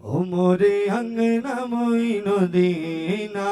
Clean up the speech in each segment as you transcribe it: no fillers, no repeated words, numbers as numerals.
ओ मोरे अंगना मोइनुद्दीना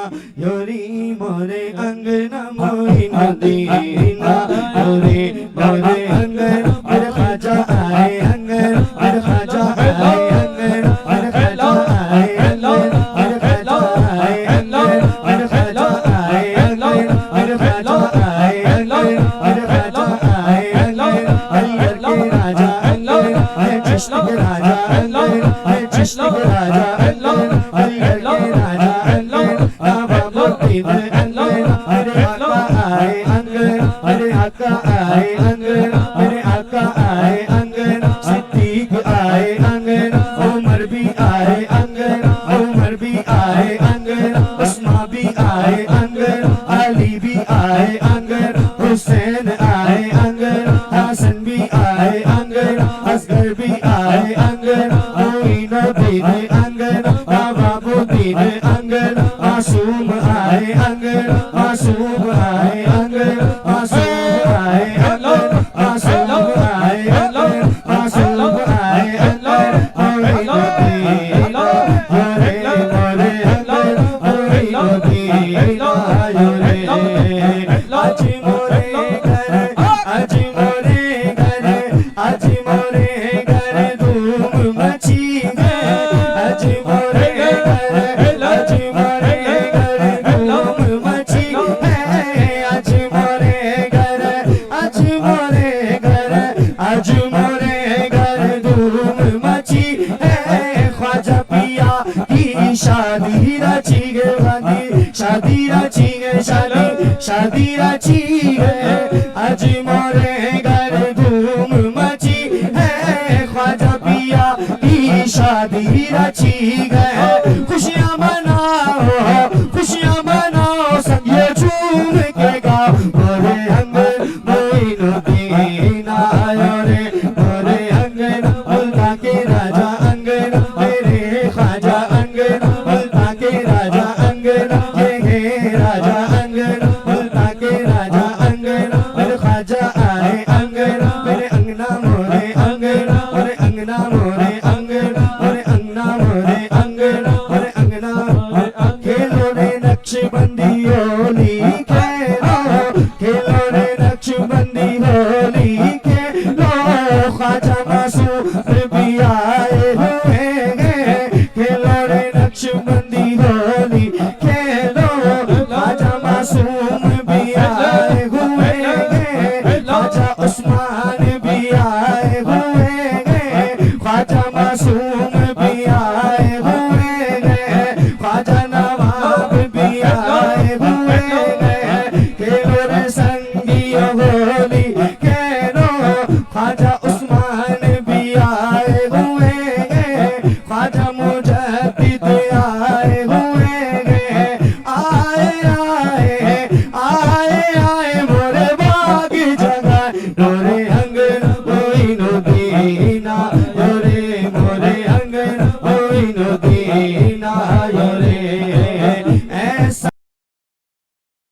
योरी मोरे अंगना मोइनुद्दीना योरी मोरे अंगन मेरे ख्वाजा आए अंगन मेरे ख्वाजा आए अंगन मेरे ख्वाजा आए अंगन मेरे ख्वाजा आए अंगन मेरे ख्वाजा आए अंगन मेरे ख्वाजा आए अंगन मेरे ख्वाजा आए अंगन अलीगढ़ के राजा अंगन है चिश्ती के राजा अंगन है चिश्ती के राजा अंगन अलीगढ़ के राजा अंगन नवाबुद्दीन अंगन मेरे आका आए अंगन मेरे आका आए अंगन मेरे आका आए अंगन सिद्दीक आए अंगन उमर भी आए अंगन उमर भी आए अंगन उस्मान भी आए अंगन अली भी आए अंगन हुसैन आए अंगन हसन भी आए अंगन असगर भी आए अंगन मोइनुद्दीन अंगन नवाबुद्दीन अंगन मासूम आए अंगन मासूम आए अंगन मासूम आए अंगन मासूम आए अंगन मासूम आए अंगन मोइनुद्दीन मोरे मोरे अंगन मोइनुद्दीन आज मोरे घर आज मोरे घर आज मोरे घर धूम मची है आज मोरे घर आज मोरे घर धूम मची है आज मोरे घर आज मोरे घर आज मोरे घर धूम मची है ख्वाजा पिया की शादी रची है शादी रची है शादी रची है आज मोरे घर धूम मची है ख्वाजा पिया की शादी रची है खुशियां मनाओ सब ये झूम के गाओ मोरे अंगन मोइनुद्दीन आयो रे मोरे अंगन मुल्तान के राजा अंगन मेरे ख्वाजा अंगन मुल्तान के राजा अंगन ये है राजा अंगन मुल्तान के राजा अंगन मेरे ख्वाजा आए अंगन मेरे अंगना मोरे अंगन मेरे अंगना मोरे अंगन मेरे अंगना मोरे अंगन मेरे अंगना खेलो रे नक्शबंदी होली खेलो रे नक्शबंदी होली खेलो ख्वाजा मासूम भी आए हुए हैं खेलो रे नक्शबंदी होली खेलो ख्वाजा मासूम भी आए हुए हैं ख्वाजा उस्मान भी आए हुए हैं ख्वाजा मासूम भी आए हुए हैं ख्वाजा नवाब भी आए हुए हैं खेलो रे संगियो होली खेलो ख्वाजा उस्मान भी आए हुए हैं ख्वाजा मुजद्दिद आए हुए